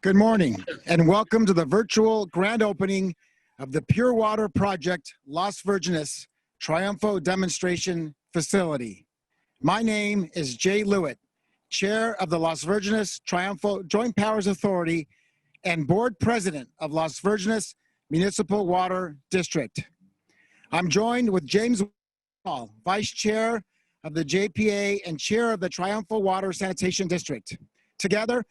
Good morning, and welcome to the virtual grand opening of the Pure Water Project Las Virgenes Triunfo Demonstration Facility. My name is Jay Lewitt, Chair of the Las Virgenes Triunfo Joint Powers Authority and Board President of Las Virgenes Municipal Water District. I'm joined with James Wall, Vice Chair of the JPA and Chair of the Triunfo Water Sanitation District. Together,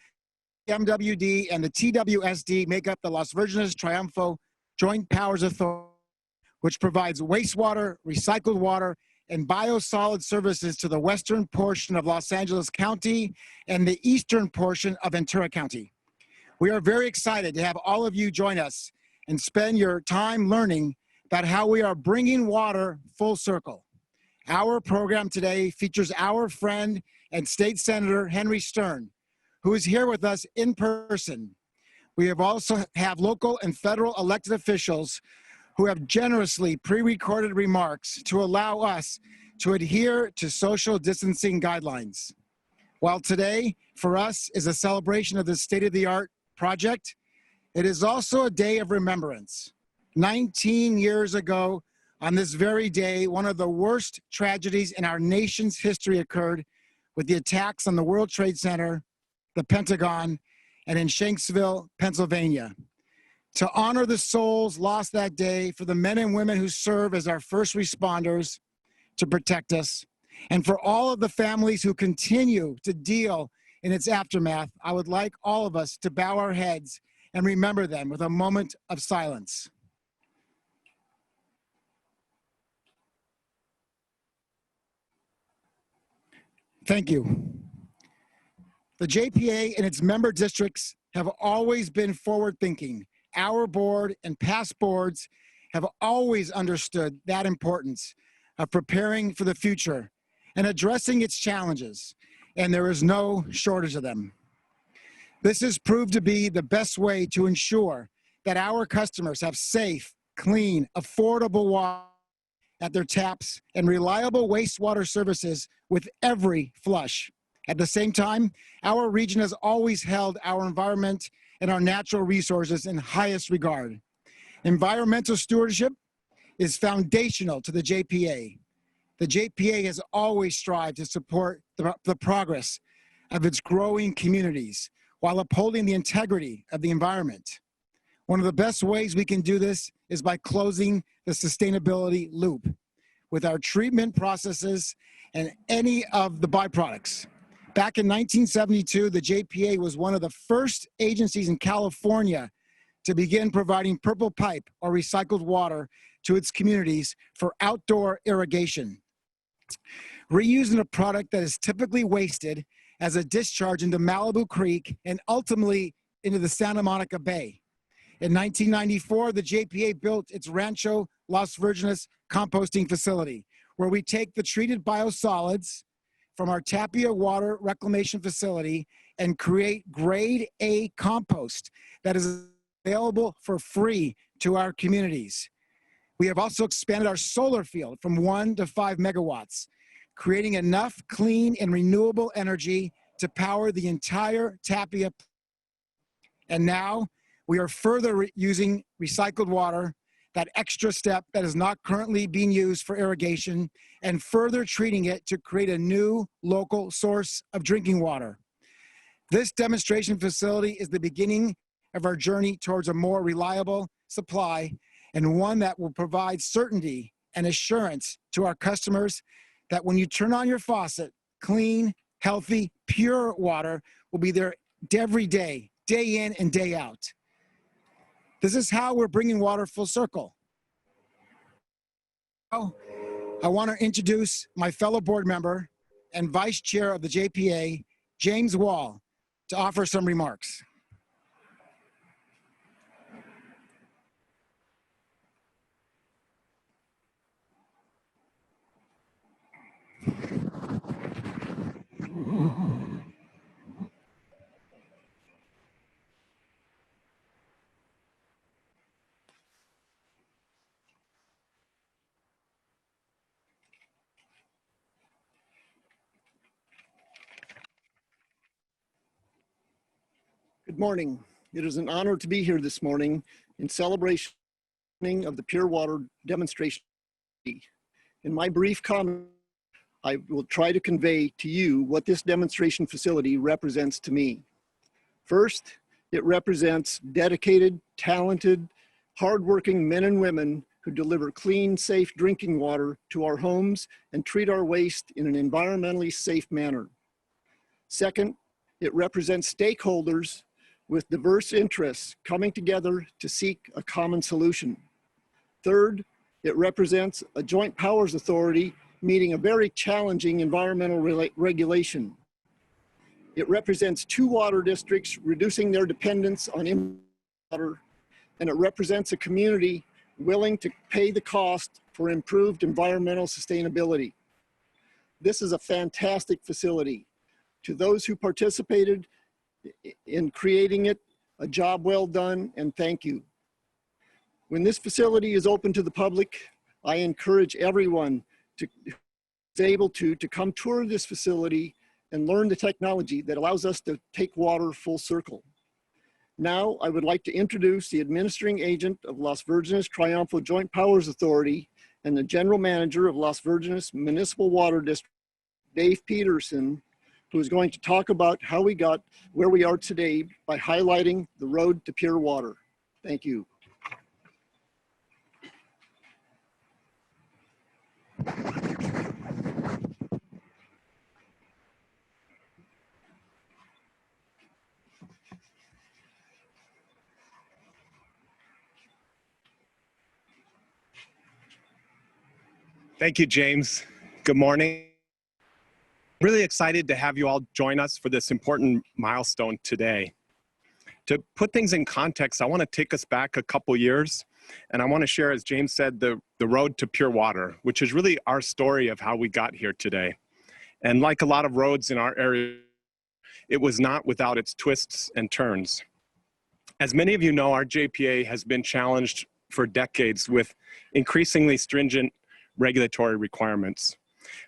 MWD and the TWSD make up the Las Virgenes Triunfo Joint Powers Authority, which provides wastewater, recycled water, and biosolid services to the western portion of Los Angeles County and the eastern portion of Ventura County. We are very excited to have all of you join us and spend your time learning about how we are bringing water full circle. Our program today features our friend and State Senator Henry Stern, who is here with us in person. We have also have local and federal elected officials who have generously pre-recorded remarks to allow us to adhere to social distancing guidelines. While today, for us, is a celebration of this state-of-the-art project, it is also a day of remembrance. 19 years ago, on this very day, one of the worst tragedies in our nation's history occurred with the attacks on the World Trade Center, the Pentagon, and in Shanksville, Pennsylvania. To honor the souls lost that day, for the men and women who serve as our first responders to protect us, and for all of the families who continue to deal in its aftermath, I would like all of us to bow our heads and remember them with a moment of silence. Thank you. The JPA and its member districts have always been forward-thinking. Our board and past boards have always understood that importance of preparing for the future and addressing its challenges, and there is no shortage of them. This has proved to be the best way to ensure that our customers have safe, clean, affordable water at their taps and reliable wastewater services with every flush. At the same time, our region has always held our environment and our natural resources in highest regard. Environmental stewardship is foundational to the JPA. The JPA has always strived to support the progress of its growing communities while upholding the integrity of the environment. One of the best ways we can do this is by closing the sustainability loop with our treatment processes and any of the byproducts. Back in 1972, the JPA was one of the first agencies in California to begin providing purple pipe or recycled water to its communities for outdoor irrigation. Reusing a product that is typically wasted as a discharge into Malibu Creek and ultimately into the Santa Monica Bay. In 1994, the JPA built its Rancho Las Virgenes composting facility, where we take the treated biosolids from our Tapia Water Reclamation Facility and create grade A compost that is available for free to our communities. We have also expanded our solar field from 1 to 5 megawatts, creating enough clean and renewable energy to power the entire Tapia. And now we are further using recycled water, that extra step that is not currently being used for irrigation, and further treating it to create a new local source of drinking water. This demonstration facility is the beginning of our journey towards a more reliable supply and one that will provide certainty and assurance to our customers that when you turn on your faucet, clean, healthy, pure water will be there every day, day in and day out. This is how we're bringing water full circle. Now, I want to introduce my fellow board member and vice chair of the JPA, James Wall, to offer some remarks. Good morning. It is an honor to be here this morning in celebration of the Pure Water demonstration. In my brief comment, I will try to convey to you what this demonstration facility represents to me. First, it represents dedicated, talented, hardworking men and women who deliver clean, safe drinking water to our homes and treat our waste in an environmentally safe manner. Second, it represents stakeholders with diverse interests coming together to seek a common solution. Third, it represents a joint powers authority meeting a very challenging environmental regulation. It represents 2 water districts reducing their dependence on imported water, and it represents a community willing to pay the cost for improved environmental sustainability. This is a fantastic facility. To those who participated in creating it, a job well done, and thank you. When this facility is open to the public, I encourage everyone who's able to come tour this facility and learn the technology that allows us to take water full circle. Now, I would like to introduce the administrating agent of Las Virgenes Triunfo Joint Powers Authority and the general manager of Las Virgenes Municipal Water District, Dave Peterson, who is going to talk about how we got where we are today by highlighting the road to pure water. Thank you. Thank you, James. Good morning. Really excited to have you all join us for this important milestone today. To put things in context, I want to take us back a couple years, and I want to share, as James said, the road to pure water, which is really our story of how we got here today. And like a lot of roads in our area, it was not without its twists and turns. As many of you know, our JPA has been challenged for decades with increasingly stringent regulatory requirements.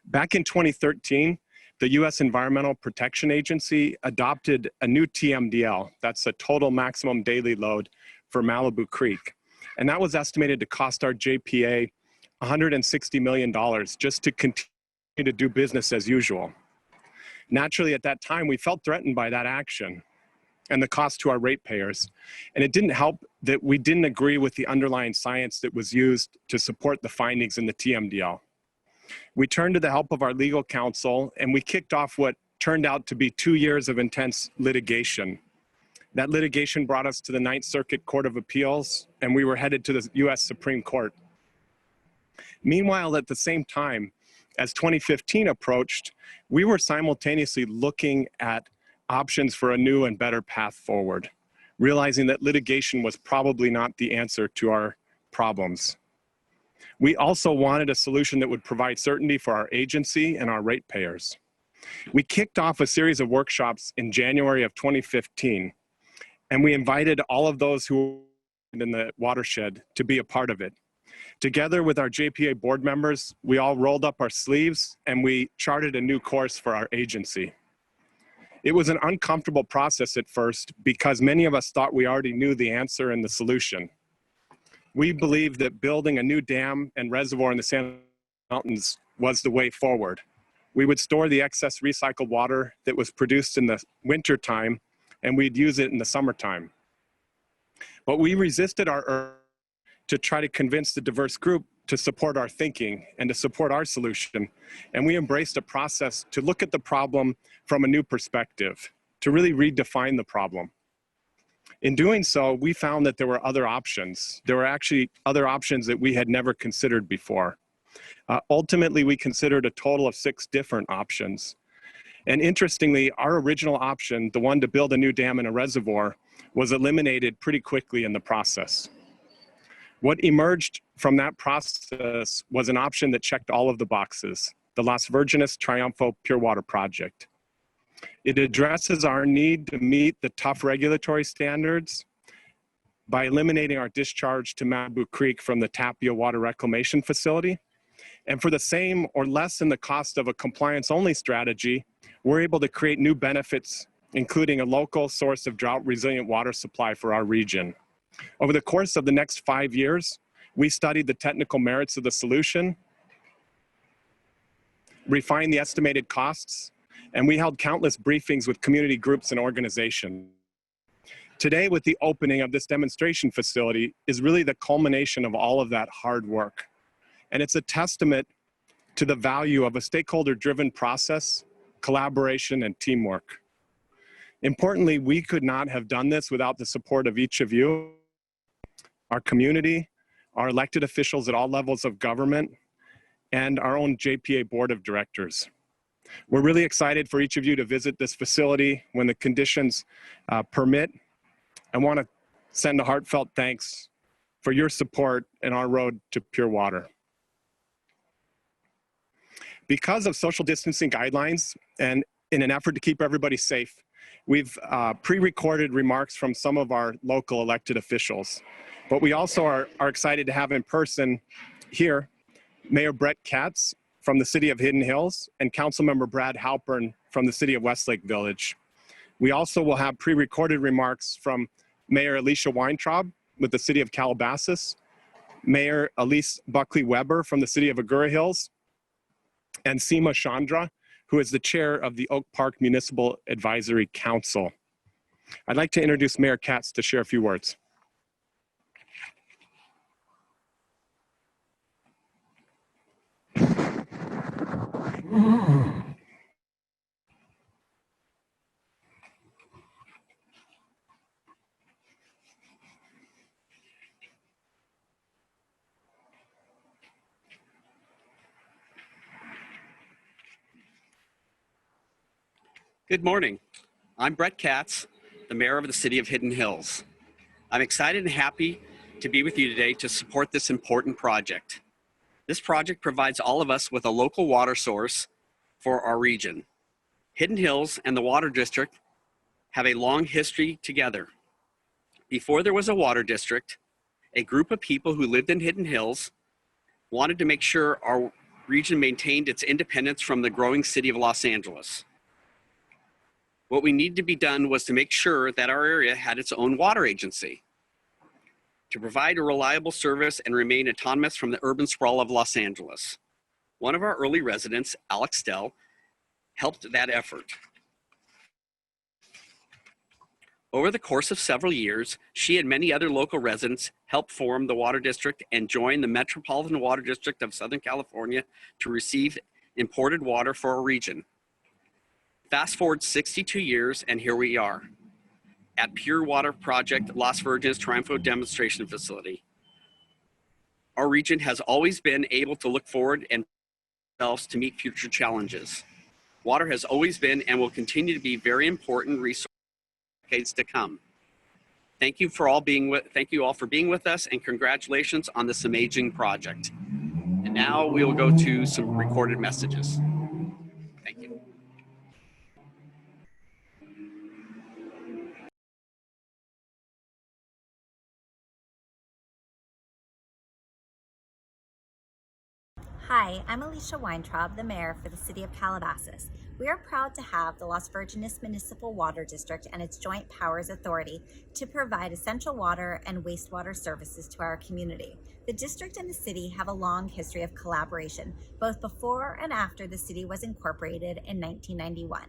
Back in 2013, the U.S. Environmental Protection Agency adopted a new TMDL, that's a total maximum daily load for Malibu Creek. And that was estimated to cost our JPA $160 million just to continue to do business as usual. Naturally, at that time, we felt threatened by that action and the cost to our ratepayers. And it didn't help that we didn't agree with the underlying science that was used to support the findings in the TMDL. We turned to the help of our legal counsel, and we kicked off what turned out to be 2 years of intense litigation. That litigation brought us to the Ninth Circuit Court of Appeals, and we were headed to the US Supreme Court. Meanwhile, at the same time, as 2015 approached, we were simultaneously looking at options for a new and better path forward, realizing that litigation was probably not the answer to our problems. We also wanted a solution that would provide certainty for our agency and our ratepayers. We kicked off a series of workshops in January of 2015, and we invited all of those who were in the watershed to be a part of it. Together with our JPA board members, we all rolled up our sleeves and we charted a new course for our agency. It was an uncomfortable process at first because many of us thought we already knew the answer and the solution. We believed that building a new dam and reservoir in the Sand Mountains was the way forward. We would store the excess recycled water that was produced in the wintertime, and we'd use it in the summertime. But we resisted our urge to try to convince the diverse group to support our thinking and to support our solution. And we embraced a process to look at the problem from a new perspective, to really redefine the problem. In doing so, we found that there were other options. There were actually other options that we had never considered before. Ultimately, we considered a total of 6 different options. And interestingly, our original option, the one to build a new dam and a reservoir, was eliminated pretty quickly in the process. What emerged from that process was an option that checked all of the boxes, the Las Virgenes Triunfo Pure Water Project. It addresses our need to meet the tough regulatory standards by eliminating our discharge to Malibu Creek from the Tapia Water Reclamation Facility. And for the same or less than the cost of a compliance-only strategy, we're able to create new benefits including a local source of drought-resilient water supply for our region. Over the course of the next 5 years, we studied the technical merits of the solution, refined the estimated costs, and we held countless briefings with community groups and organizations. Today, with the opening of this demonstration facility, is really the culmination of all of that hard work. And it's a testament to the value of a stakeholder-driven process, collaboration, and teamwork. Importantly, we could not have done this without the support of each of you, our community, our elected officials at all levels of government, and our own JPA Board of Directors. We're really excited for each of you to visit this facility when the conditions permit. I want to send a heartfelt thanks for your support in our road to pure water. Because of social distancing guidelines and in an effort to keep everybody safe, we've pre-recorded remarks from some of our local elected officials. But we also are excited to have in person here Mayor Brett Katz from the City of Hidden Hills and Councilmember Brad Halpern from the City of Westlake Village. We also will have pre-recorded remarks from Mayor Alicia Weintraub with the City of Calabasas, Mayor Elise Buckley-Weber from the City of Agoura Hills, and Seema Chandra, who is the chair of the Oak Park Municipal Advisory Council. I'd like to introduce Mayor Katz to share a few words. Good morning. I'm Brett Katz, the mayor of the City of Hidden Hills. I'm excited and happy to be with you today to support this important project. This project provides all of us with a local water source for our region. Hidden Hills and the Water District have a long history together. Before there was a water district, a group of people who lived in Hidden Hills wanted to make sure our region maintained its independence from the growing city of Los Angeles. What we needed to be done was to make sure that our area had its own water agency to provide a reliable service and remain autonomous from the urban sprawl of Los Angeles. One of our early residents, Alex Stell, helped that effort. Over the course of several years, she and many other local residents helped form the Water District and join the Metropolitan Water District of Southern California to receive imported water for our region. Fast forward 62 years, and here we are at Pure Water Project Las Virgenes Triunfo Demonstration Facility. Our region has always been able to look forward and themselves to meet future challenges. Water has always been and will continue to be very important resource for decades to come. Thank you all for being with us, and congratulations on this amazing project. And now we will go to some recorded messages. Thank you. Hi, I'm Alicia Weintraub, the mayor for the City of Calabasas. We are proud to have the Las Virgenes Municipal Water District and its Joint Powers Authority to provide essential water and wastewater services to our community. The district and the city have a long history of collaboration, both before and after the city was incorporated in 1991.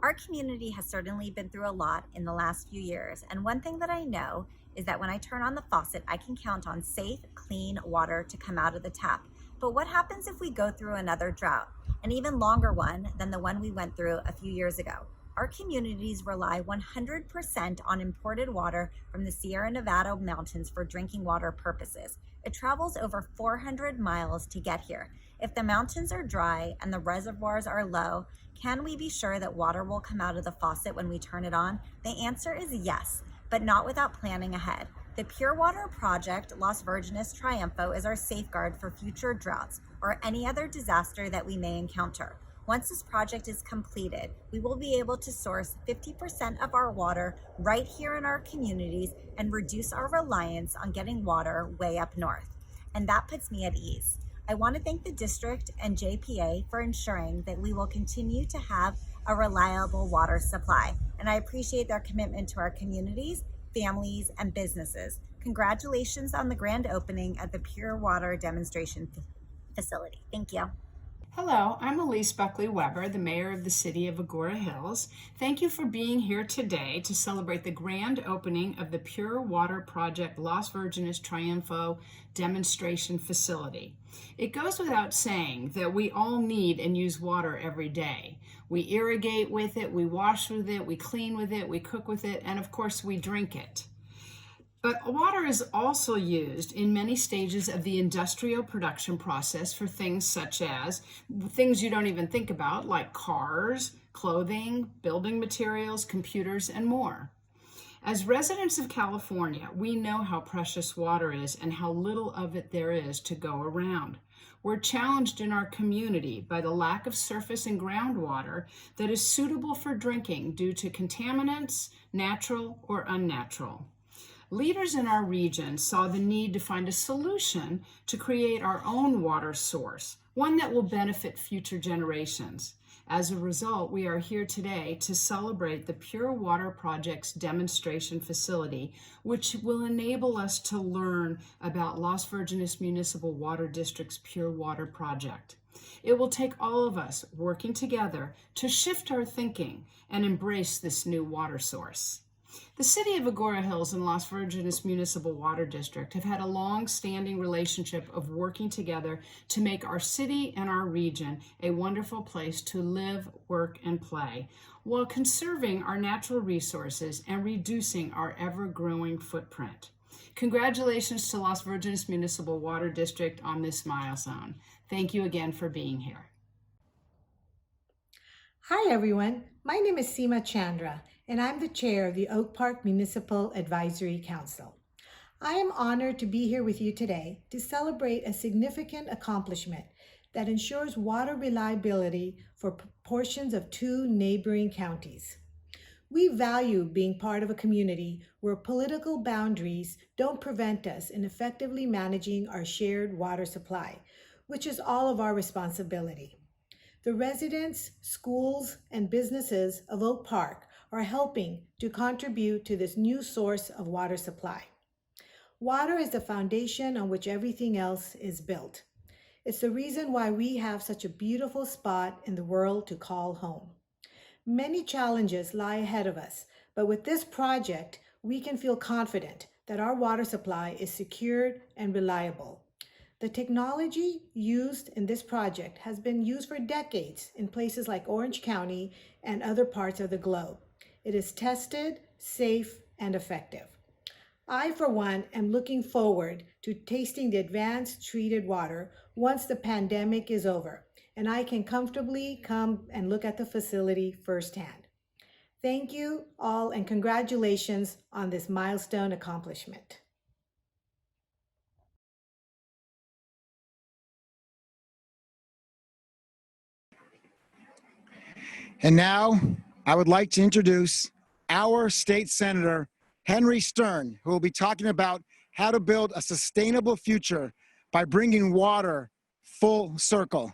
Our community has certainly been through a lot in the last few years, and one thing that I know is that when I turn on the faucet, I can count on safe, clean water to come out of the tap. But what happens if we go through another drought, an even longer one than the one we went through a few years ago? Our communities rely 100% on imported water from the Sierra Nevada mountains for drinking water purposes. It travels over 400 miles to get here. If the mountains are dry and the reservoirs are low, can we be sure that water will come out of the faucet when we turn it on? The answer is yes, but not without planning ahead. The Pure Water Project Las Virgenes Triunfo is our safeguard for future droughts or any other disaster that we may encounter. Once this project is completed, we will be able to source 50% of our water right here in our communities and reduce our reliance on getting water way up north. And that puts me at ease. I want to thank the district and JPA for ensuring that we will continue to have a reliable water supply. and I appreciate their commitment to our communities, families, and businesses. Congratulations on the grand opening of the Pure Water Demonstration Facility. Thank you. Hello, I'm Elise Buckley Weber, the mayor of the city of Agoura Hills. Thank you for being here today to celebrate the grand opening of the Pure Water Project Las Virgenes Triunfo Demonstration Facility. It goes without saying that we all need and use water every day. We irrigate with it, we wash with it, we clean with it, we cook with it, and of course we drink it. But water is also used in many stages of the industrial production process for things such as things you don't even think about, like cars, clothing, building materials, computers, and more. As residents of California, we know how precious water is and how little of it there is to go around. We're challenged in our community by the lack of surface and groundwater that is suitable for drinking due to contaminants, natural or unnatural. Leaders in our region saw the need to find a solution to create our own water source, one that will benefit future generations. As a result, we are here today to celebrate the Pure Water Project's demonstration facility, which will enable us to learn about Las Virgenes Municipal Water District's Pure Water Project. It will take all of us working together to shift our thinking and embrace this new water source. The City of Agoura Hills and Las Virgenes Municipal Water District have had a long-standing relationship of working together to make our city and our region a wonderful place to live, work, and play, while conserving our natural resources and reducing our ever-growing footprint. Congratulations to Las Virgenes Municipal Water District on this milestone. Thank you again for being here. Hi everyone, my name is Seema Chandra and I'm the chair of the Oak Park Municipal Advisory Council. I am honored to be here with you today to celebrate a significant accomplishment that ensures water reliability for portions of 2 neighboring counties. We value being part of a community where political boundaries don't prevent us in effectively managing our shared water supply, which is all of our responsibility. The residents, schools, and businesses of Oak Park are helping to contribute to this new source of water supply. Water is the foundation on which everything else is built. It's the reason why we have such a beautiful spot in the world to call home. Many challenges lie ahead of us, but with this project, we can feel confident that our water supply is secured and reliable. The technology used in this project has been used for decades in places like Orange County and other parts of the globe. It is tested, safe, and effective. I, for one, am looking forward to tasting the advanced treated water once the pandemic is over, and I can comfortably come and look at the facility firsthand. Thank you all, and congratulations on this milestone accomplishment. And now I would like to introduce our state senator, Henry Stern, who will be talking about how to build a sustainable future by bringing water full circle.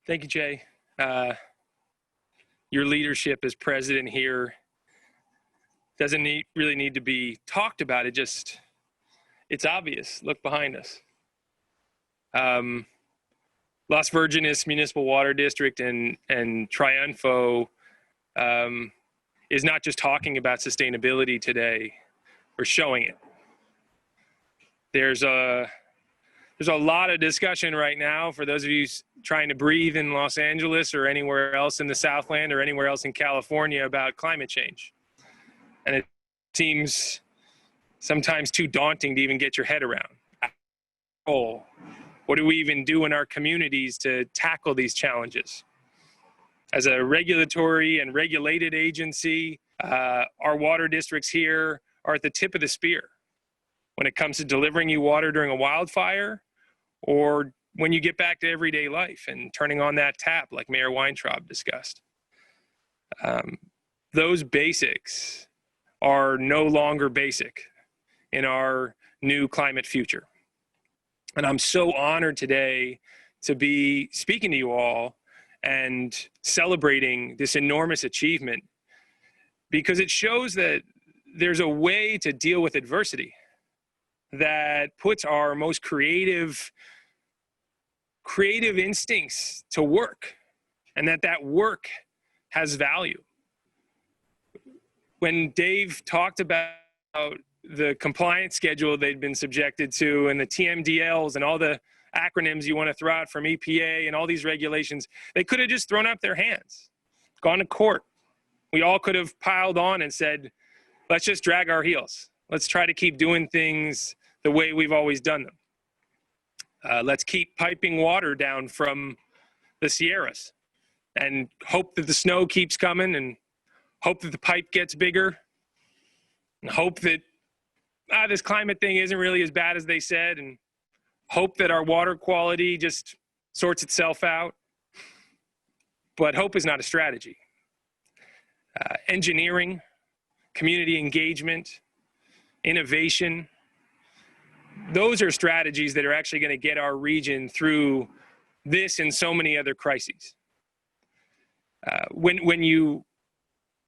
Thank you, Jay. Your leadership as president here doesn't really need to be talked about. It's obvious. Look behind us. Las Virgenes Municipal Water District and Triunfo is not just talking about sustainability today, we're showing it. There's a lot of discussion right now for those of you trying to breathe in Los Angeles or anywhere else in the Southland or anywhere else in California about climate change. And it seems sometimes too daunting to even get your head around. Oh, what do we even do in our communities to tackle these challenges? As a regulatory and regulated agency, our water districts here are at the tip of the spear when it comes to delivering you water during a wildfire or when you get back to everyday life and turning on that tap like Mayor Weintraub discussed. Those basics are no longer basic in our new climate future. And I'm so honored today to be speaking to you all and celebrating this enormous achievement, because it shows that there's a way to deal with adversity that puts our most creative instincts to work, and that work has value. When Dave talked about the compliance schedule they'd been subjected to and the TMDLs and all the acronyms you want to throw out from EPA and all these regulations, they could have just thrown up their hands, gone to court. We all could have piled on and said, let's just drag our heels. Let's try to keep doing things the way we've always done them. Let's keep piping water down from the Sierras and hope that the snow keeps coming and hope that the pipe gets bigger and hope that this climate thing isn't really as bad as they said, and hope that our water quality just sorts itself out. But hope is not a strategy. Engineering, community engagement, innovation, those are strategies that are actually going to get our region through this and so many other crises. When you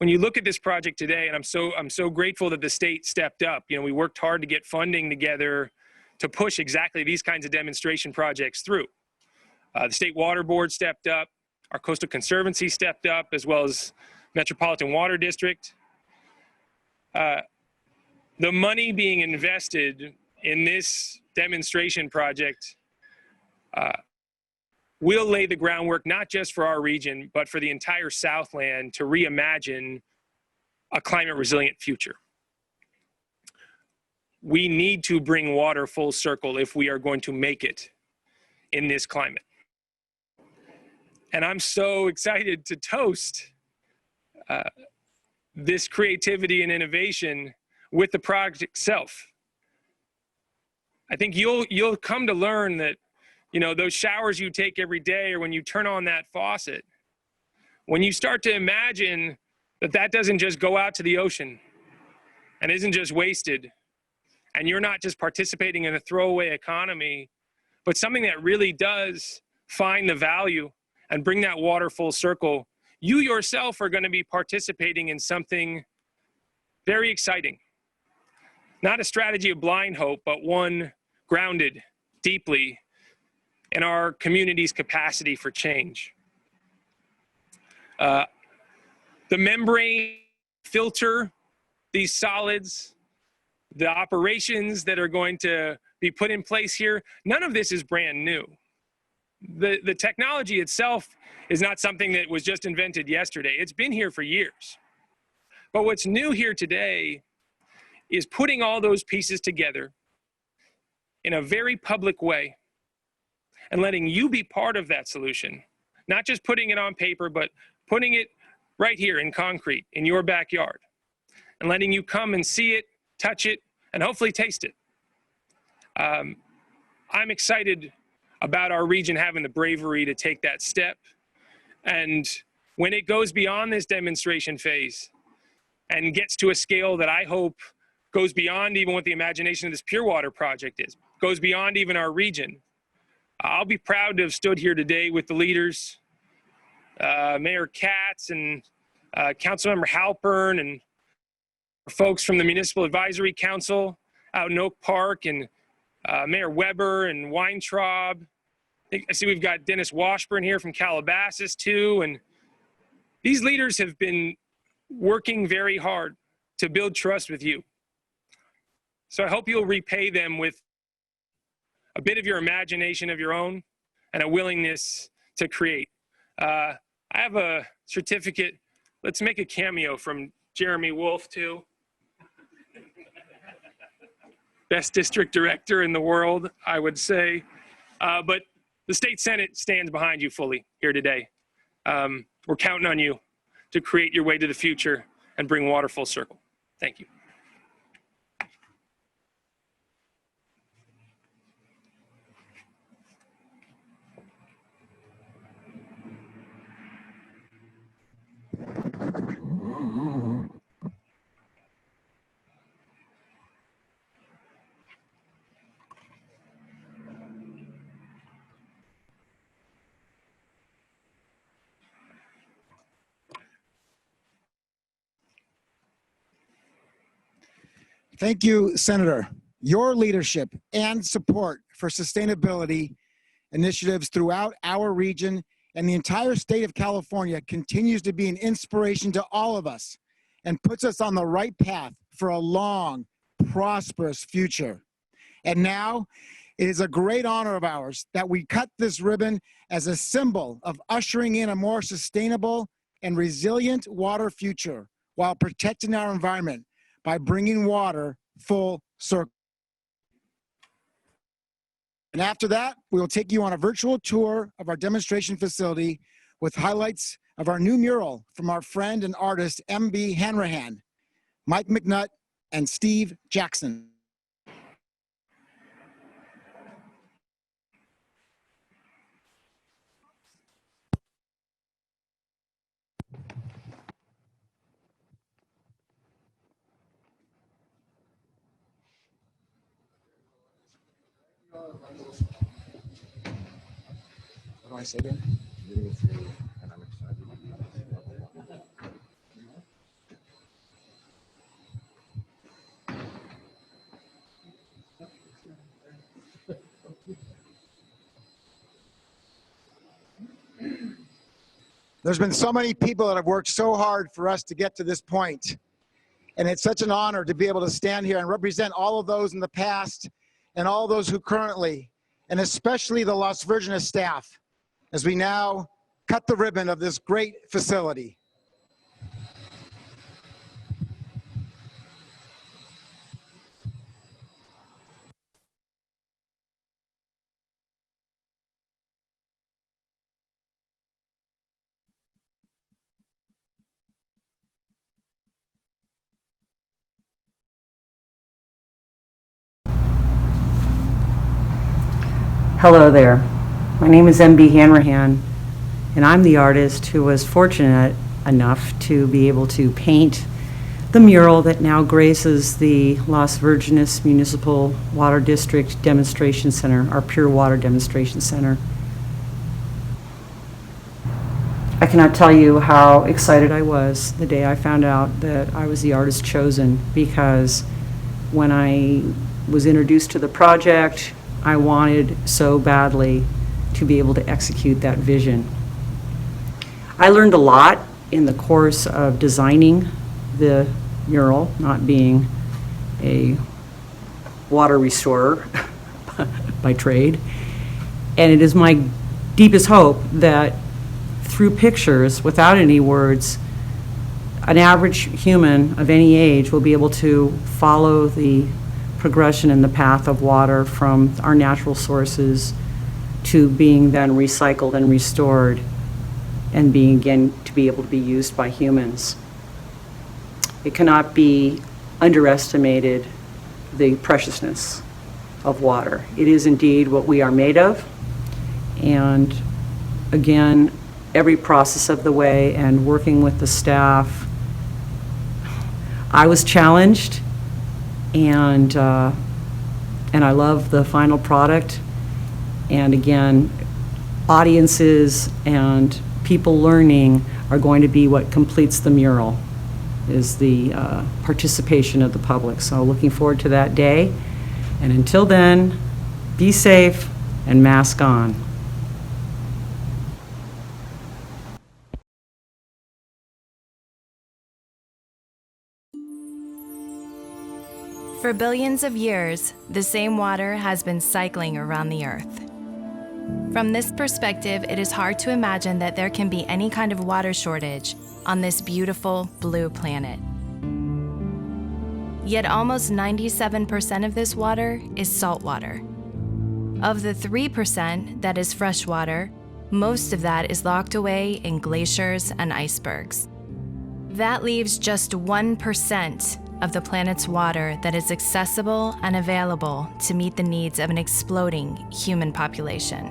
look at this project today, and I'm so grateful that the state stepped up. You know, we worked hard to get funding together to push exactly these kinds of demonstration projects through. The State Water Board stepped up, our Coastal Conservancy stepped up, as well as Metropolitan Water District. The money being invested in this demonstration project will lay the groundwork not just for our region, but for the entire Southland to reimagine a climate resilient future. We need to bring water full circle if we are going to make it in this climate. And I'm so excited to toast this creativity and innovation with the project itself. I think you'll come to learn that, you know, those showers you take every day or when you turn on that faucet, when you start to imagine that doesn't just go out to the ocean and isn't just wasted, and you're not just participating in a throwaway economy, but something that really does find the value and bring that water full circle, you yourself are going to be participating in something very exciting. Not a strategy of blind hope, but one grounded deeply in our community's capacity for change. The membrane filter these solids, the operations that are going to be put in place here, none of this is brand new. The technology itself is not something that was just invented yesterday. It's been here for years. But what's new here today is putting all those pieces together in a very public way and letting you be part of that solution. Not just putting it on paper, but putting it right here in concrete in your backyard and letting you come and see it, touch it, and hopefully taste it. I'm excited about our region having the bravery to take that step. And when it goes beyond this demonstration phase and gets to a scale that I hope goes beyond even what the imagination of this Pure Water project is, goes beyond even our region, I'll be proud to have stood here today with the leaders, Mayor Katz and Councilmember Halpern and folks from the Municipal Advisory Council out in Oak Park, and Mayor Weber and Weintraub. I see we've got Dennis Washburn here from Calabasas too. And these leaders have been working very hard to build trust with you. So I hope you'll repay them with a bit of your imagination of your own and a willingness to create. I have a certificate. Let's make a cameo from Jeremy Wolf too. Best district director in the world, I would say. But the state Senate stands behind you fully here today. We're counting on you to create your way to the future and bring water full circle. Thank you. Thank you, Senator. Your leadership and support for sustainability initiatives throughout our region and the entire state of California continues to be an inspiration to all of us and puts us on the right path for a long, prosperous future. And now, it is a great honor of ours that we cut this ribbon as a symbol of ushering in a more sustainable and resilient water future while protecting our environment by bringing water full circle. And after that, we will take you on a virtual tour of our demonstration facility with highlights of our new mural from our friend and artist, M.B. Hanrahan, Mike McNutt, and Steve Jackson. What do I say again? There's been so many people that have worked so hard for us to get to this point. And it's such an honor to be able to stand here and represent all of those in the past and all those who currently, and especially the Las Virgenes staff, as we now cut the ribbon of this great facility. Hello there. My name is M.B. Hanrahan, and I'm the artist who was fortunate enough to be able to paint the mural that now graces the Las Virgenes Municipal Water District Demonstration Center, our Pure Water Demonstration Center. I cannot tell you how excited I was the day I found out that I was the artist chosen, because when I was introduced to the project, I wanted so badly to be able to execute that vision. I learned a lot in the course of designing the mural, not being a water restorer by trade. And it is my deepest hope that through pictures, without any words, an average human of any age will be able to follow the progression in the path of water from our natural sources to being then recycled and restored and being again to be able to be used by humans. It cannot be underestimated, the preciousness of water. It is indeed what we are made of, and again, every process of the way and working with the staff, I was challenged, and I love the final product. And again, audiences and people learning are going to be what completes the mural, is the participation of the public. So looking forward to that day. And until then, be safe and mask on. For billions of years, the same water has been cycling around the Earth. From this perspective, it is hard to imagine that there can be any kind of water shortage on this beautiful blue planet. Yet almost 97% of this water is salt water. Of the 3% that is fresh water, Most of that is locked away in glaciers and icebergs. That leaves just 1% of the planet's water that is accessible and available to meet the needs of an exploding human population.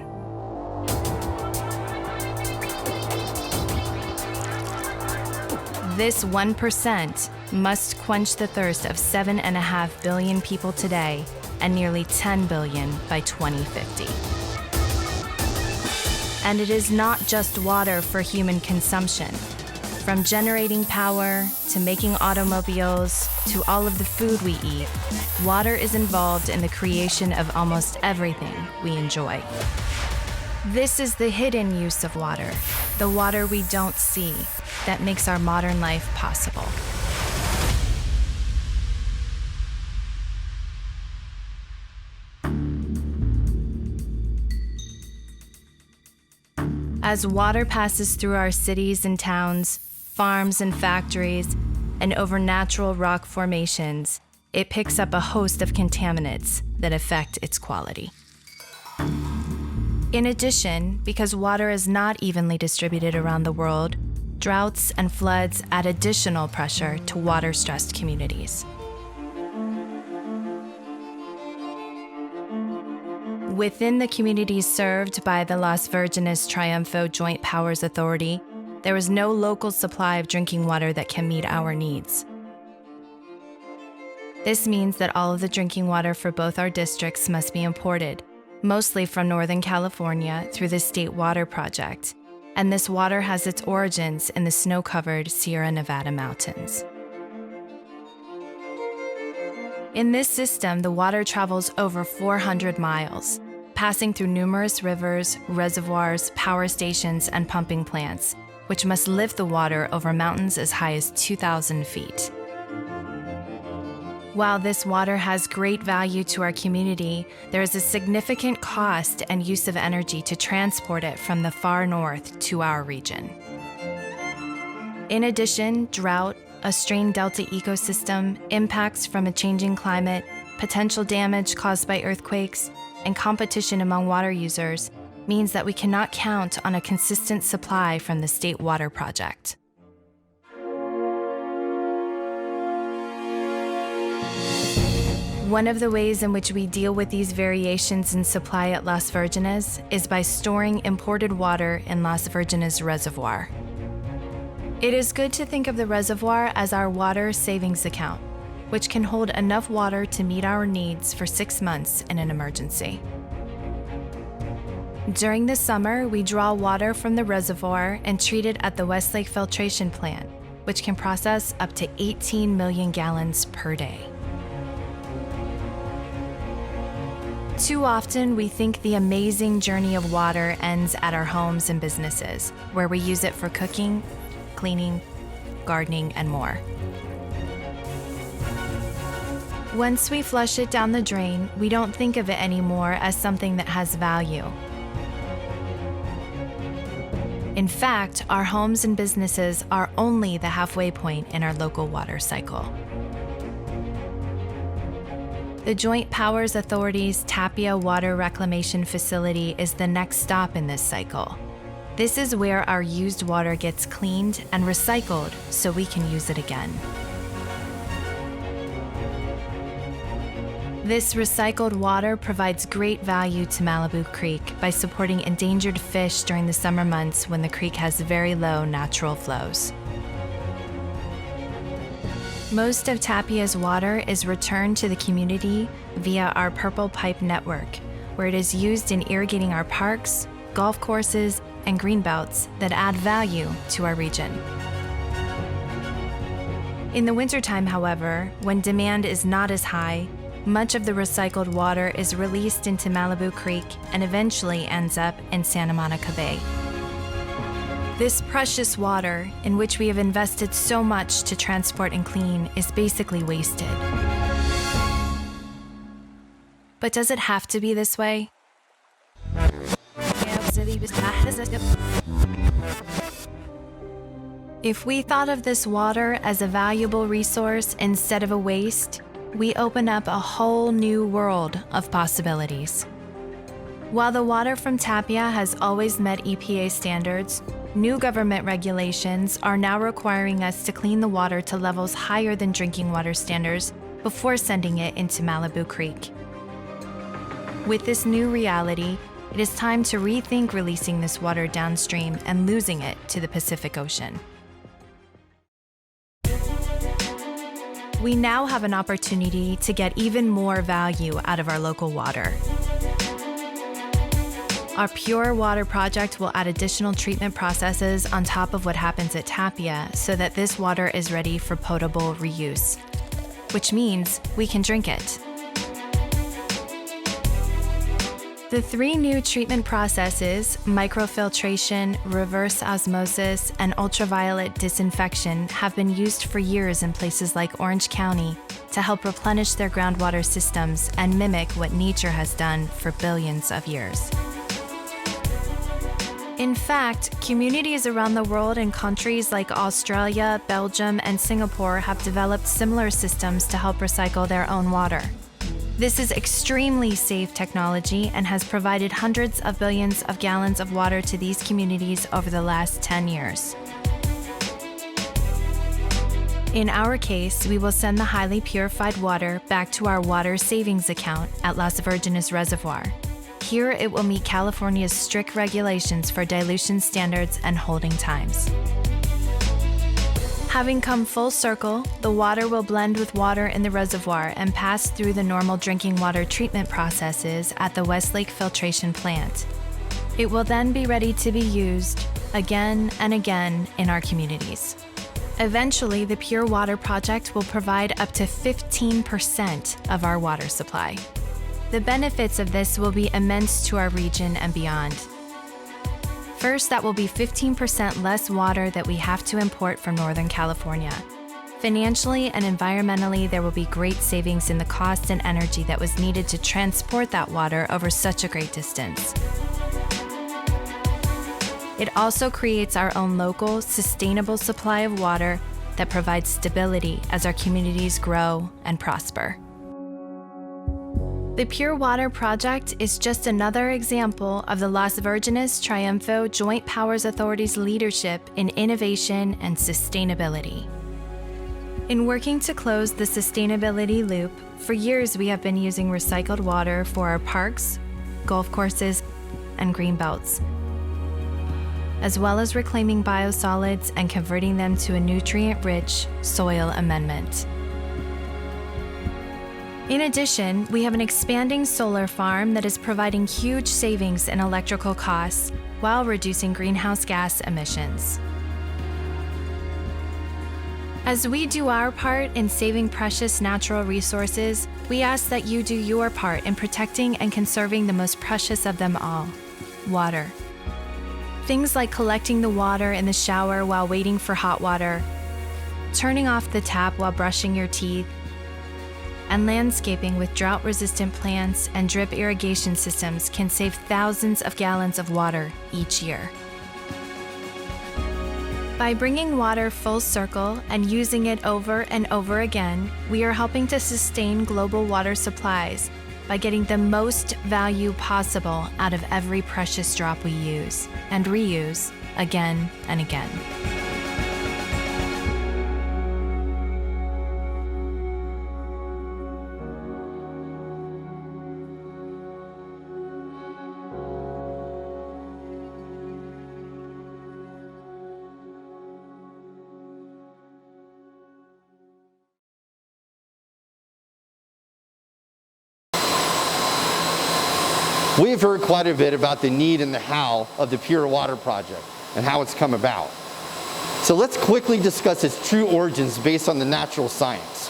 This 1% must quench the thirst of 7.5 billion people today and nearly 10 billion by 2050. And it is not just water for human consumption. From generating power, to making automobiles, to all of the food we eat, water is involved in the creation of almost everything we enjoy. This is the hidden use of water, the water we don't see, that makes our modern life possible. As water passes through our cities and towns, farms and factories, and over natural rock formations, it picks up a host of contaminants that affect its quality. In addition, because water is not evenly distributed around the world, droughts and floods add additional pressure to water-stressed communities. Within the communities served by the Las Virgenes Triunfo Joint Powers Authority, there is no local supply of drinking water that can meet our needs. This means that all of the drinking water for both our districts must be imported, mostly from Northern California through the State Water Project, and this water has its origins in the snow-covered Sierra Nevada mountains. In this system, the water travels over 400 miles, passing through numerous rivers, reservoirs, power stations, and pumping plants, which must lift the water over mountains as high as 2,000 feet. While this water has great value to our community, there is a significant cost and use of energy to transport it from the far north to our region. In addition, drought, a strained delta ecosystem, impacts from a changing climate, potential damage caused by earthquakes, and competition among water users means that we cannot count on a consistent supply from the State Water Project. One of the ways in which we deal with these variations in supply at Las Virgenes is by storing imported water in Las Virgenes Reservoir. It is good to think of the reservoir as our water savings account, which can hold enough water to meet our needs for 6 months in an emergency. During the summer, we draw water from the reservoir and treat it at the Westlake Filtration Plant, which can process up to 18 million gallons per day. Too often, we think the amazing journey of water ends at our homes and businesses, where we use it for cooking, cleaning, gardening, and more. Once we flush it down the drain, we don't think of it anymore as something that has value. In fact, our homes and businesses are only the halfway point in our local water cycle. The Joint Powers Authority's Tapia Water Reclamation Facility is the next stop in this cycle. This is where our used water gets cleaned and recycled so we can use it again. This recycled water provides great value to Malibu Creek by supporting endangered fish during the summer months when the creek has very low natural flows. Most of Tapia's water is returned to the community via our Purple Pipe network, where it is used in irrigating our parks, golf courses, and greenbelts that add value to our region. In the wintertime, however, when demand is not as high, much of the recycled water is released into Malibu Creek and eventually ends up in Santa Monica Bay. This precious water, in which we have invested so much to transport and clean, is basically wasted. But does it have to be this way? If we thought of this water as a valuable resource instead of a waste, we open up a whole new world of possibilities. While the water from Tapia has always met EPA standards, new government regulations are now requiring us to clean the water to levels higher than drinking water standards before sending it into Malibu Creek. With this new reality, it is time to rethink releasing this water downstream and losing it to the Pacific Ocean. We now have an opportunity to get even more value out of our local water. Our Pure Water project will add additional treatment processes on top of what happens at Tapia so that this water is ready for potable reuse, which means we can drink it. The 3 new treatment processes, microfiltration, reverse osmosis, and ultraviolet disinfection, have been used for years in places like Orange County to help replenish their groundwater systems and mimic what nature has done for billions of years. In fact, communities around the world in countries like Australia, Belgium, and Singapore have developed similar systems to help recycle their own water. This is extremely safe technology and has provided hundreds of billions of gallons of water to these communities over the last 10 years. In our case, we will send the highly purified water back to our water savings account at Las Virgenes Reservoir. Here, it will meet California's strict regulations for dilution standards and holding times. Having come full circle, the water will blend with water in the reservoir and pass through the normal drinking water treatment processes at the Westlake Filtration Plant. It will then be ready to be used again and again in our communities. Eventually, the Pure Water project will provide up to 15% of our water supply. The benefits of this will be immense to our region and beyond. First, that will be 15% less water that we have to import from Northern California. Financially and environmentally, there will be great savings in the cost and energy that was needed to transport that water over such a great distance. It also creates our own local, sustainable supply of water that provides stability as our communities grow and prosper. The Pure Water project is just another example of the Las Virgenes Triunfo Joint Powers Authority's leadership in innovation and sustainability. In working to close the sustainability loop, for years we have been using recycled water for our parks, golf courses, and green belts, as well as reclaiming biosolids and converting them to a nutrient-rich soil amendment. In addition, we have an expanding solar farm that is providing huge savings in electrical costs while reducing greenhouse gas emissions. As we do our part in saving precious natural resources, we ask that you do your part in protecting and conserving the most precious of them all, water. Things like collecting the water in the shower while waiting for hot water, turning off the tap while brushing your teeth, and landscaping with drought-resistant plants and drip irrigation systems can save thousands of gallons of water each year. By bringing water full circle and using it over and over again, we are helping to sustain global water supplies by getting the most value possible out of every precious drop we use and reuse again and again. We've heard quite a bit about the need and the how of the Pure Water Project and how it's come about. So let's quickly discuss its true origins based on the natural science.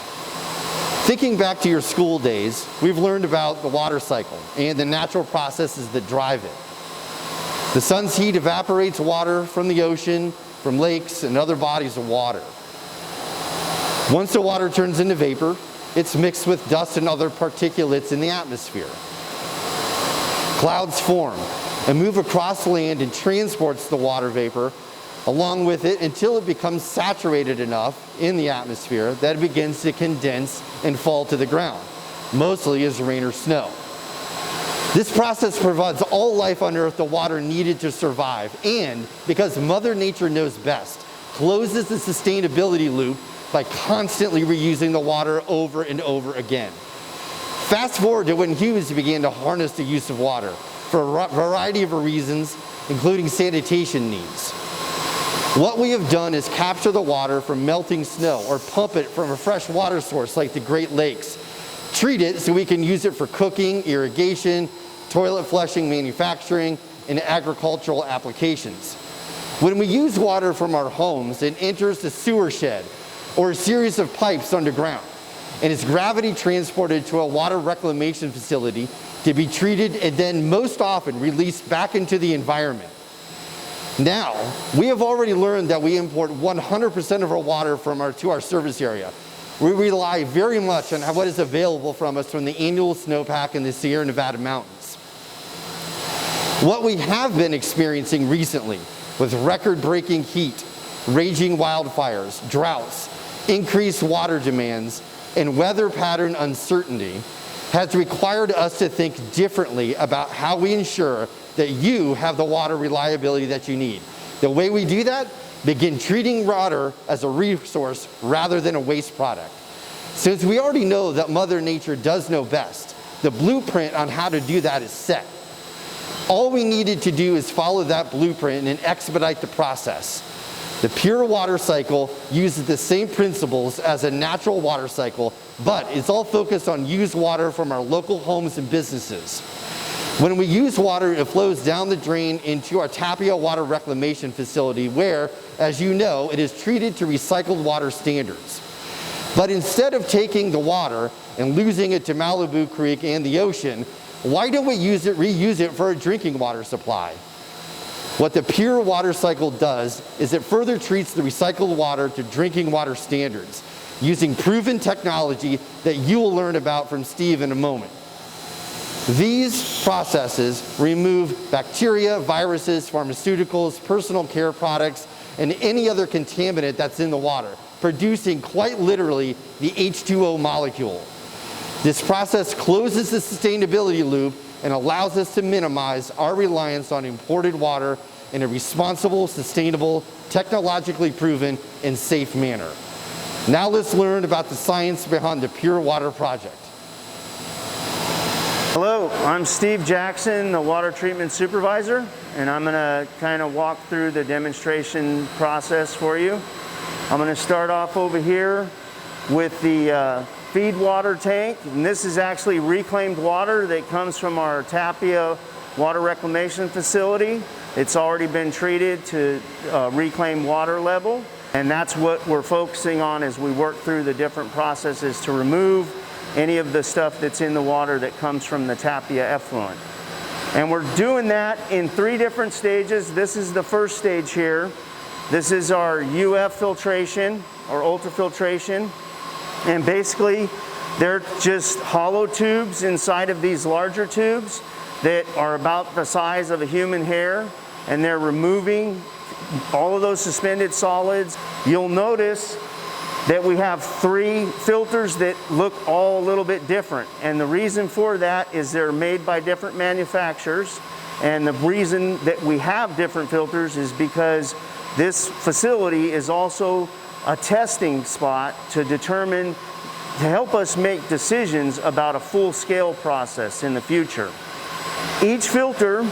Thinking back to your school days, we've learned about the water cycle and the natural processes that drive it. The sun's heat evaporates water from the ocean, from lakes and other bodies of water. Once the water turns into vapor, it's mixed with dust and other particulates in the atmosphere. Clouds form and move across land and transports the water vapor along with it until it becomes saturated enough in the atmosphere that it begins to condense and fall to the ground, mostly as rain or snow. This process provides all life on Earth the water needed to survive, and because Mother Nature knows best, closes the sustainability loop by constantly reusing the water over and over again. Fast forward to when humans began to harness the use of water for a variety of reasons, including sanitation needs. What we have done is capture the water from melting snow or pump it from a fresh water source like the Great Lakes, treat it so we can use it for cooking, irrigation, toilet flushing, manufacturing, and agricultural applications. When we use water from our homes, it enters the sewer shed or a series of pipes underground, and is gravity transported to a water reclamation facility to be treated and then most often released back into the environment. Now, we have already learned that we import 100% of our water to our service area. We rely very much on what is available from us from the annual snowpack in the Sierra Nevada mountains. What we have been experiencing recently with record-breaking heat, raging wildfires, droughts, increased water demands, and weather pattern uncertainty has required us to think differently about how we ensure that you have the water reliability that you need. The way we do that, begin treating water as a resource rather than a waste product. Since we already know that Mother Nature does know best, the blueprint on how to do that is set. All we needed to do is follow that blueprint and expedite the process. The pure water cycle uses the same principles as a natural water cycle, but it's all focused on used water from our local homes and businesses. When we use water, it flows down the drain into our Tapia water reclamation facility where, as you know, it is treated to recycled water standards. But instead of taking the water and losing it to Malibu Creek and the ocean, why don't we reuse it for a drinking water supply? What the pure water cycle does is it further treats the recycled water to drinking water standards using proven technology that you will learn about from Steve in a moment. These processes remove bacteria, viruses, pharmaceuticals, personal care products, and any other contaminant that's in the water, producing quite literally the H2O molecule. This process closes the sustainability loop and allows us to minimize our reliance on imported water in a responsible, sustainable, technologically proven, and safe manner. Now let's learn about the science behind the Pure Water Project. Hello, I'm Steve Jackson, the Water Treatment Supervisor, and I'm going to kind of walk through the demonstration process for you. I'm going to start off over here with the feed water tank, and this is actually reclaimed water that comes from our Tapia water reclamation facility. It's already been treated to reclaimed water level, and that's what we're focusing on as we work through the different processes to remove any of the stuff that's in the water that comes from the Tapia effluent. And we're doing that in 3 different stages. This is the first stage here. This is our UF filtration or ultrafiltration. And basically, they're just hollow tubes inside of these larger tubes that are about the size of a human hair, and they're removing all of those suspended solids. You'll notice that we have 3 filters that look all a little bit different, and the reason for that is they're made by different manufacturers, and the reason that we have different filters is because this facility is also a testing spot to help us make decisions about a full-scale process in the future. Each filter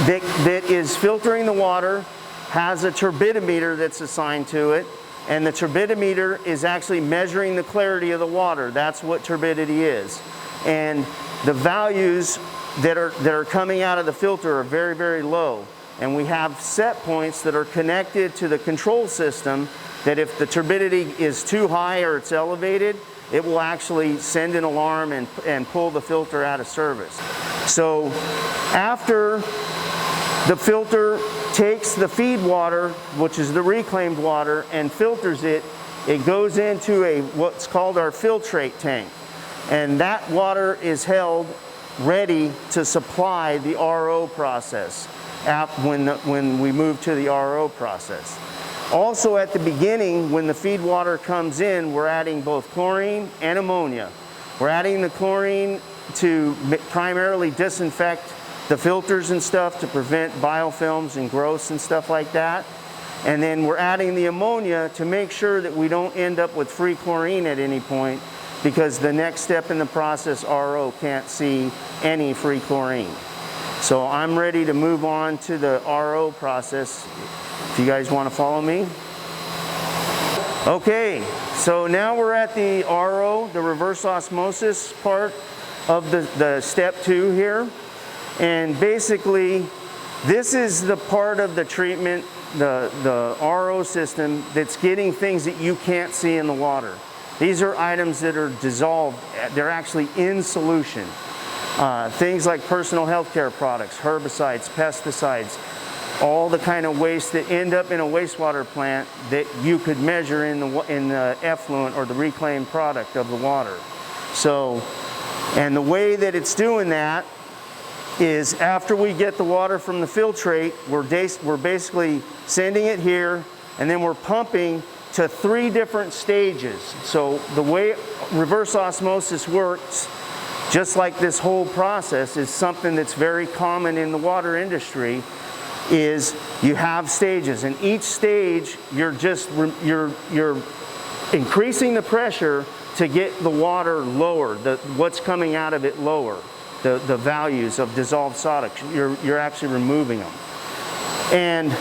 that is filtering the water has a turbidimeter that's assigned to it, and the turbidimeter is actually measuring the clarity of the water. That's what turbidity is. And the values that are coming out of the filter are very, very low. And we have set points that are connected to the control system that if the turbidity is too high or it's elevated, it will actually send an alarm and pull the filter out of service. So after the filter takes the feed water, which is the reclaimed water, and filters it, it goes into what's called our filtrate tank. And that water is held ready to supply the RO process when we move to the RO process. Also at the beginning, when the feed water comes in, we're adding both chlorine and ammonia. We're adding the chlorine primarily disinfect the filters and stuff to prevent biofilms and growths and stuff like that. And then we're adding the ammonia to make sure that we don't end up with free chlorine at any point, because the next step in the process, RO, can't see any free chlorine. So I'm ready to move on to the RO process, if you guys want to follow me. Okay, so now we're at the RO, the reverse osmosis part of the step 2 here. And basically, this is the part of the treatment, the RO system, that's getting things that you can't see in the water. These are items that are dissolved, they're actually in solution. Things like personal health care products, herbicides, pesticides, all the kind of waste that end up in a wastewater plant that you could measure in the effluent or the reclaimed product of the water. So, and the way that it's doing that is after we get the water from the filtrate, we're basically sending it here, and then we're pumping to 3 different stages. So the way reverse osmosis works, just like this whole process, is something that's very common in the water industry, is you have stages, and each stage you're increasing the pressure to get the water lower, what's coming out of it lower. The values of dissolved sawdust, you're actually removing them. And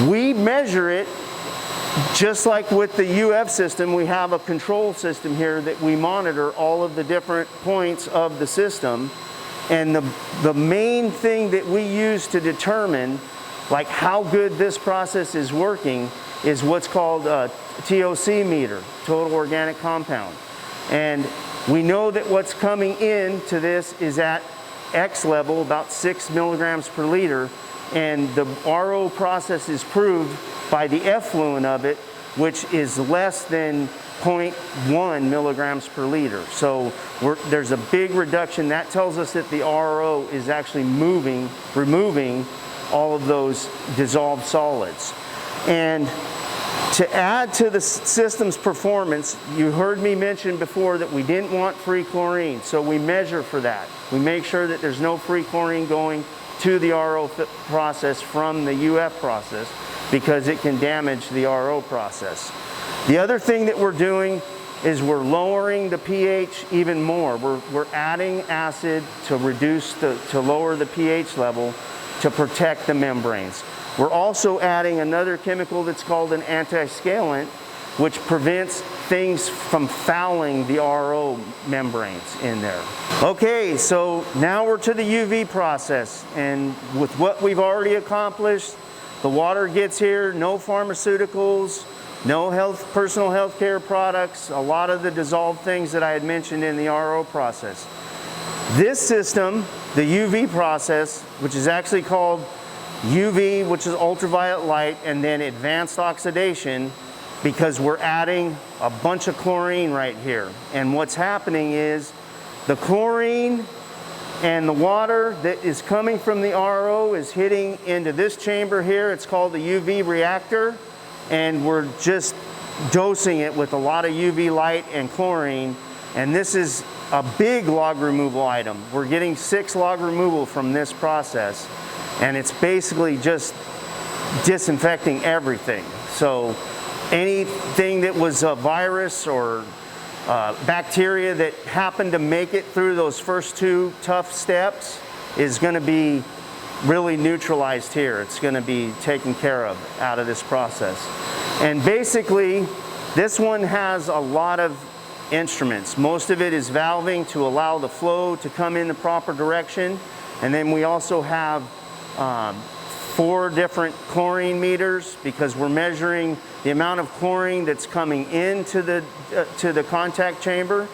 we measure it just like with the UF system. We have a control system here that we monitor all of the different points of the system. And the main thing that we use to determine like how good this process is working is what's called a TOC meter, total organic compound. And we know that what's coming into this is at X level, about 6 milligrams per liter, and the RO process is proved by the effluent of it, which is less than 0.1 milligrams per liter. So there's a big reduction. That tells us that the RO is actually removing all of those dissolved solids. And to add to the system's performance, you heard me mention before that we didn't want free chlorine, so we measure for that. We make sure that there's no free chlorine going to the RO process from the UF process, because it can damage the RO process. The other thing that we're doing is we're lowering the pH even more. We're adding acid to lower the pH level to protect the membranes. We're also adding another chemical that's called an antiscalant, which prevents things from fouling the RO membranes in there. Okay, so now we're to the UV process, and with what we've already accomplished, the water gets here, no pharmaceuticals, no personal health care products, a lot of the dissolved things that I had mentioned in the RO process. This system, the UV process, which is actually called UV, which is ultraviolet light, and then advanced oxidation, because we're adding a bunch of chlorine right here. And what's happening is the chlorine and the water that is coming from the RO is hitting into this chamber here. It's called the UV reactor, and we're just dosing it with a lot of UV light and chlorine. And this is a big log removal item. We're getting 6 log removal from this process. And it's basically just disinfecting everything. So anything that was a virus or bacteria that happened to make it through those first 2 tough steps is going to be really neutralized here. It's going to be taken care of out of this process. And basically, this one has a lot of instruments. Most of it is valving to allow the flow to come in the proper direction. And then we also have 4 different chlorine meters, because we're measuring the amount of chlorine that's coming into the contact chamber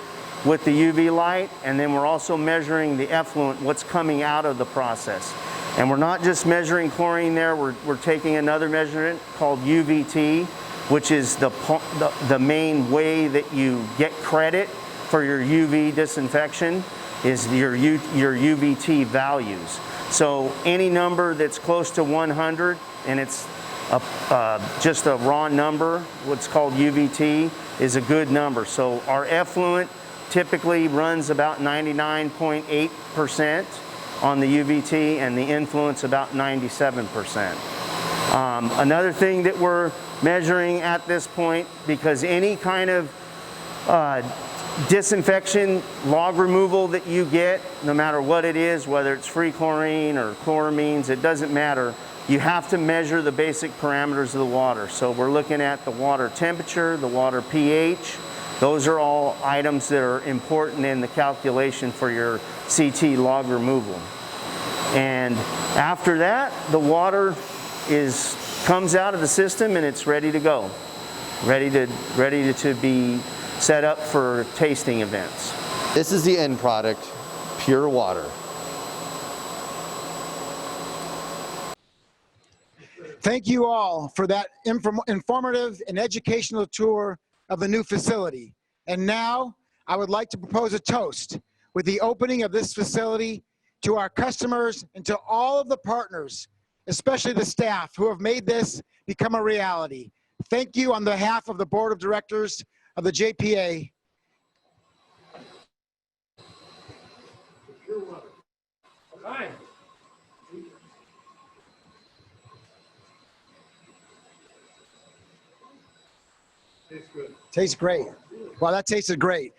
with the UV light, and then we're also measuring the effluent, what's coming out of the process. And we're not just measuring chlorine there, we're taking another measurement called UVT, which is the main way that you get credit for your UV disinfection, is your UVT values. So any number that's close to 100, and it's just a raw number, what's called UVT, is a good number. So our effluent typically runs about 99.8% on the UVT, and the influence about 97%. Another thing that we're measuring at this point, because any kind of disinfection log removal that you get, no matter what it is, whether it's free chlorine or chloramines, it doesn't matter. You have to measure the basic parameters of the water. So we're looking at the water temperature, the water pH. Those are all items that are important in the calculation for your CT log removal. And after that, the water comes out of the system and it's ready to go, ready to be set up for tasting events. This is the end product, pure water. Thank you all for that informative and educational tour of the new facility. And now I would like to propose a toast with the opening of this facility to our customers and to all of the partners, especially the staff who have made this become a reality. Thank you on behalf of the Board of Directors of the JPA. Hi. Tastes good. Tastes great. Well, that tasted great.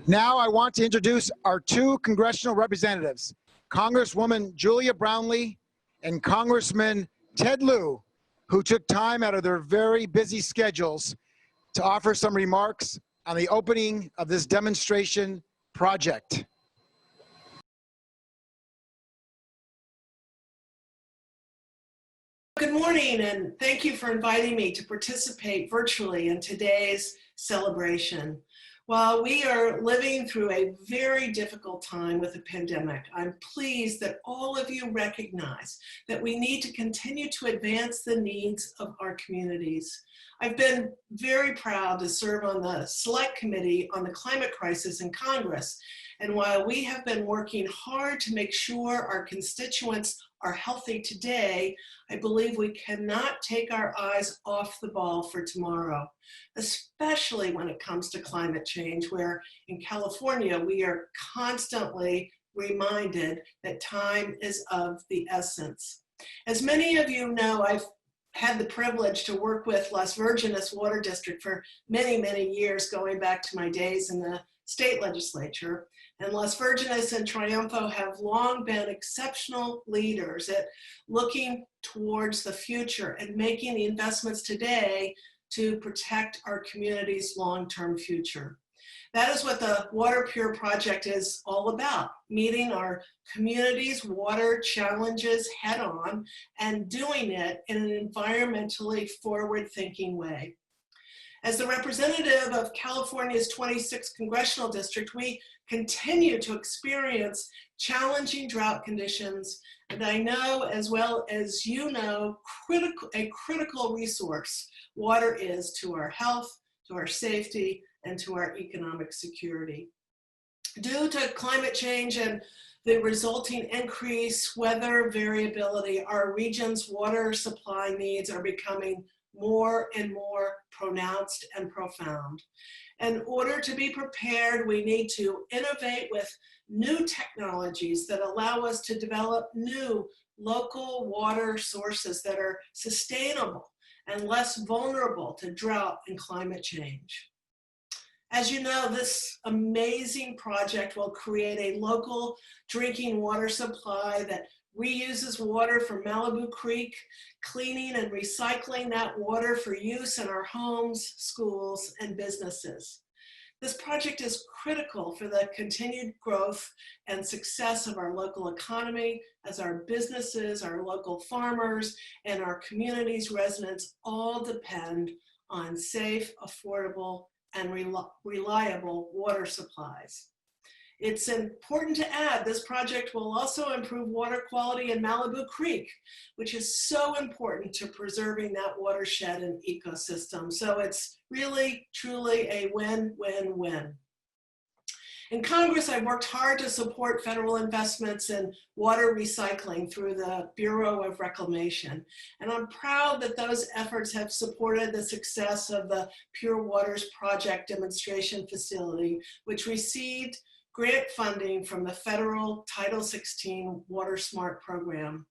Now I want to introduce our two congressional representatives, Congresswoman Julia Brownley and Congressman Ted Lieu, who took time out of their very busy schedules to offer some remarks on the opening of this demonstration project. Good morning, and thank you for inviting me to participate virtually in today's celebration. While we are living through a very difficult time with the pandemic, I'm pleased that all of you recognize that we need to continue to advance the needs of our communities. I've been very proud to serve on the Select Committee on the Climate Crisis in Congress. And while we have been working hard to make sure our constituents are healthy today, I believe we cannot take our eyes off the ball for tomorrow, especially when it comes to climate change, where in California, we are constantly reminded that time is of the essence. As many of you know, I've had the privilege to work with Las Virgenes Water District for many, many years, going back to my days in the state legislature. And Las Virgenes and Triunfo have long been exceptional leaders at looking towards the future and making the investments today to protect our community's long-term future. That is what the Water Pure Project is all about, meeting our community's water challenges head-on and doing it in an environmentally forward-thinking way. As the representative of California's 26th congressional district, we continue to experience challenging drought conditions, and I know, as well as you know, a critical resource water is to our health, to our safety, and to our economic security. Due to climate change and the resulting increased weather variability, our region's water supply needs are becoming more and more pronounced and profound. In order to be prepared, we need to innovate with new technologies that allow us to develop new local water sources that are sustainable and less vulnerable to drought and climate change. As you know, this amazing project will create a local drinking water supply that reuses water from Malibu Creek, cleaning and recycling that water for use in our homes, schools, and businesses. This project is critical for the continued growth and success of our local economy, as our businesses, our local farmers, and our community's residents all depend on safe, affordable, and reliable water supplies. It's important to add, this project will also improve water quality in Malibu Creek, which is so important to preserving that watershed and ecosystem. So it's really, truly a win-win-win. In Congress, I've worked hard to support federal investments in water recycling through the Bureau of Reclamation. And I'm proud that those efforts have supported the success of the Pure Waters Project demonstration facility, which received grant funding from the federal Title XVI Water Smart program.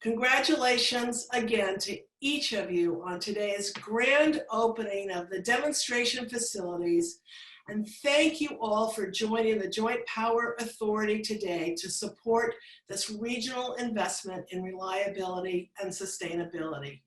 Congratulations again to each of you on today's grand opening of the demonstration facilities. And thank you all for joining the Joint Powers Authority today to support this regional investment in reliability and sustainability.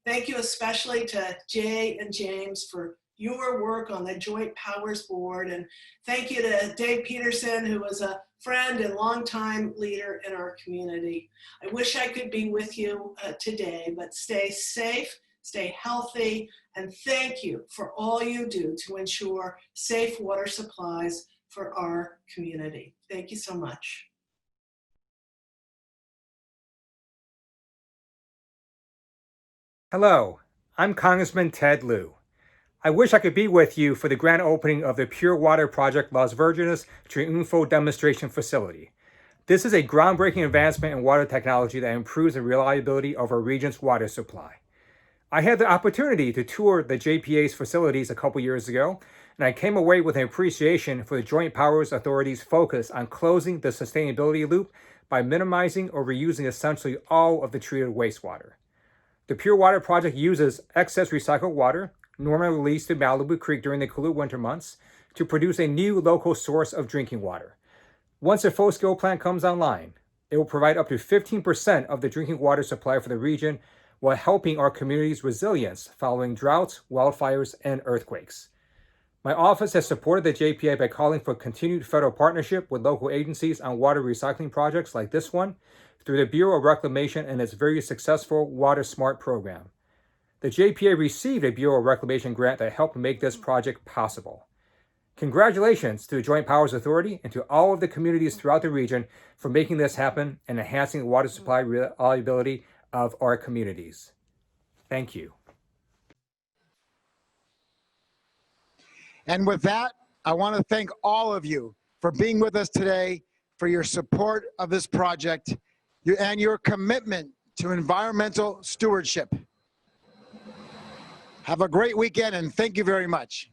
Thank you especially to Jay and James for your work on the Joint Powers Board. And thank you to Dave Peterson, who was a friend and longtime leader in our community. I wish I could be with you today, but stay safe, stay healthy, and thank you for all you do to ensure safe water supplies for our community. Thank you so much. Hello, I'm Congressman Ted Lieu. I wish I could be with you for the grand opening of the Pure Water Project Las Virgenes Triunfo demonstration facility. This is a groundbreaking advancement in water technology that improves the reliability of our region's water supply. I had the opportunity to tour the JPA's facilities a couple years ago, and I came away with an appreciation for the Joint Powers Authority's focus on closing the sustainability loop by minimizing or reusing essentially all of the treated wastewater. The Pure Water Project uses excess recycled water, normally released to Malibu Creek during the cooler winter months, to produce a new local source of drinking water. Once a full-scale plant comes online, it will provide up to 15% of the drinking water supply for the region, while helping our community's resilience following droughts, wildfires, and earthquakes. My office has supported the JPA by calling for continued federal partnership with local agencies on water recycling projects like this one through the Bureau of Reclamation and its very successful Water Smart program. The JPA received a Bureau of Reclamation grant that helped make this project possible. Congratulations to the Joint Powers Authority and to all of the communities throughout the region for making this happen and enhancing the water supply reliability of our communities. Thank you. And with that, I want to thank all of you for being with us today, for your support of this project, and your commitment to environmental stewardship. Have a great weekend, and thank you very much.